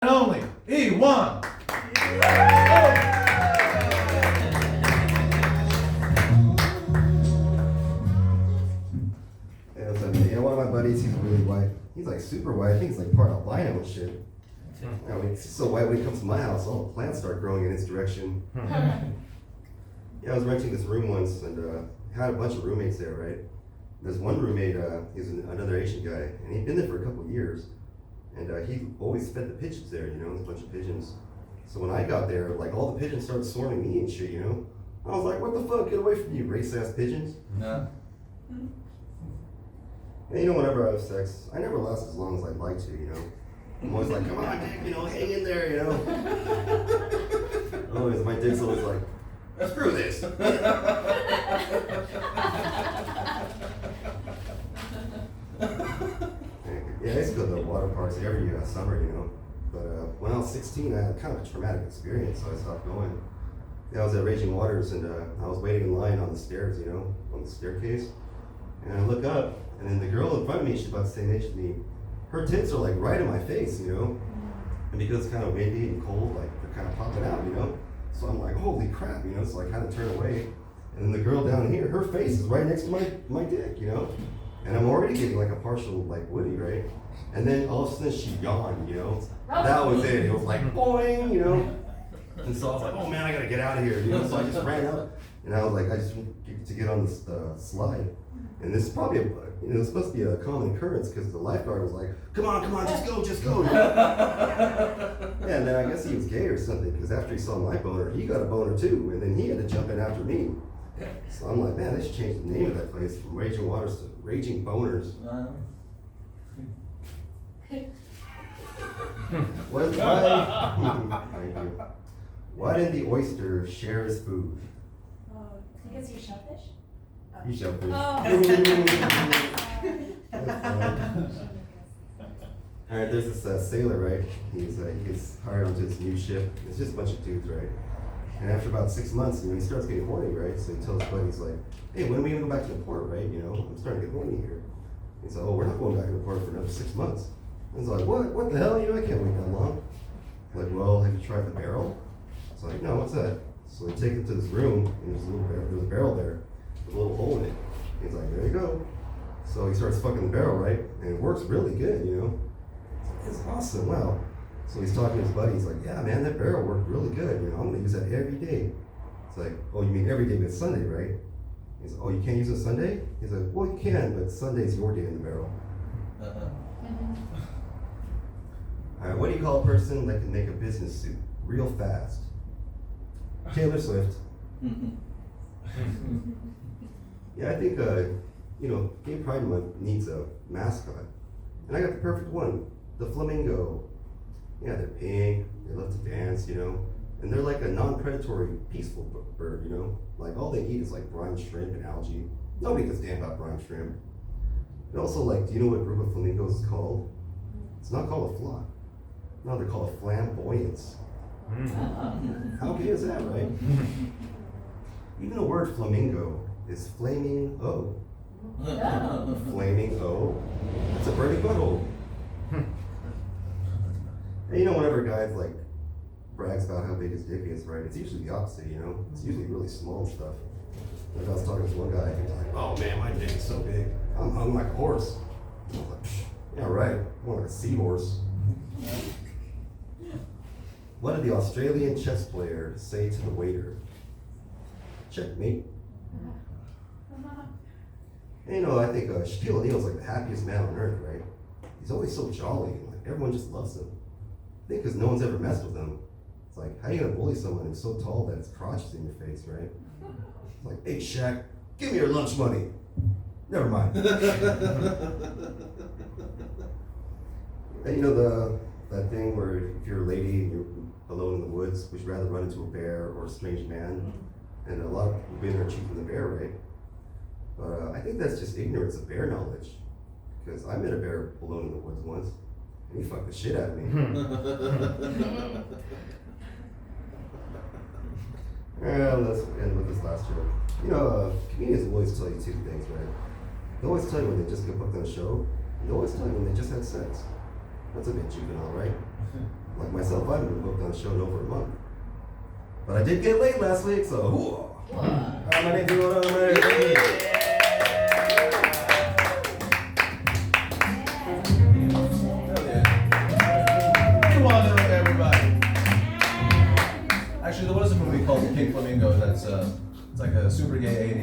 and only E1. One of my buddies, he's really white. He's like super white. I think he's like part albino and shit. He's so white when he comes to my house, all the plants start growing in his direction. I was renting this room once and had a bunch of roommates there, right? There's one roommate, he's another Asian guy, and he'd been there for a couple of years. And he always fed the pigeons there, a bunch of pigeons. So when I got there, like all the pigeons started swarming me and shit, I was like, what the fuck, get away from you, race-ass pigeons. No. And whenever I have sex, I never last as long as I'd like to, I'm always like, come on, dick, hang in there, Always, my dick's always like, screw this. Yeah, I used to go to the water parks every summer, But when I was 16, I had kind of a traumatic experience, so I stopped going. I was at Raging Waters, and I was waiting in line on the stairs, on the staircase. And I look up, and then the girl in front of me, she's about the same age as me. Her tits are like right in my face, And because it's kind of windy and cold, like they're kind of popping out, So I'm like, holy crap, So I kind of turn away. And then the girl down here, her face is right next to my dick, And I'm already getting like a partial like woody, right? And then all of a sudden she yawned, That was it. It was like boing, And so I was like, oh man, I gotta get out of here, So I just ran up, and I was like, I just want to get on this slide. And this is probably it's supposed to be a common occurrence because the lifeguard was like, come on, just go. Yeah, and then I guess he was gay or something because after he saw my boner, he got a boner too, and then he had to jump in after me. So I'm like, man, they should change the name of that place from Raging Waters to Raging Boners. Why didn't the oyster share his food? Because you're shellfish? You shellfish. All right, there's this sailor, right? He gets hired onto this new ship. It's just a bunch of dudes, right? And after about 6 months, he starts getting horny, right? So he tells his buddies, like, hey, when are we gonna go back to the port, right? I'm starting to get horny here. He's like, oh, we're not going back to the port for another 6 months. And he's like, what the hell? I can't wait that long. I'm like, well, have you tried the barrel? It's like, no, what's that? So they take him to this room, and there's a barrel there with a little hole in it. He's like, there you go. So he starts fucking the barrel, right? And it works really good, It's awesome, wow. So he's talking to his buddy, he's like, yeah, man, that barrel worked really good, I'm gonna use that every day. It's like, oh, you mean every day but Sunday, right? He's like, oh, you can't use it Sunday? He's like, well, you can, but Sunday's your day in the barrel. All right, what do you call a person that can make a business suit real fast? Taylor Swift. Yeah, I think, Gay Pride Month needs a mascot. And I got the perfect one, the flamingo. Yeah, they're pink, they love to dance, And they're like a non-predatory, peaceful bird, Like all they eat is like brine shrimp and algae. Nobody gives a damn about brine shrimp. And also, like, do you know what group of flamingos is called? It's not called a flock. No, they're called a flamboyance. How gay is that, right? Even the word flamingo is flaming O. Flaming O. It's a burning butthole. And whenever a guy like brags about how big his dick is, right? It's usually the opposite, It's usually really small and stuff. Like I was talking to one guy, he was like, oh man, my dick is so big. I'm hung like a horse. I was like, psh, yeah, right. More like a seahorse. What did the Australian chess player say to the waiter? Checkmate. And I think Shaquille O'Neal's like the happiest man on earth, right? He's always so jolly, and like everyone just loves him. I think because no one's ever messed with him. It's like, how are you gonna bully someone who's so tall that his crotch is in your face, right? It's like, hey Shaq, give me your lunch money. Never mind. And that thing where if you're a lady and you're alone in the woods, would you rather run into a bear or a strange man? And a lot of women are choosing the bear, right? But I think that's just ignorance of bear knowledge. Because I met a bear alone in the woods once, and he fucked the shit out of me. Let's end with this last joke. Comedians always tell you two things, right? They always tell you when they just get booked on a show, and they always tell you when they just had sex. That's a bit juvenile, right? like myself, I've been booked on the show in over a month. But I did get late last week, so. My name's Ewan, I'm ready. Rwanda, everybody. Actually, there was a movie called Pink Flamingo that's it's like a super gay 80s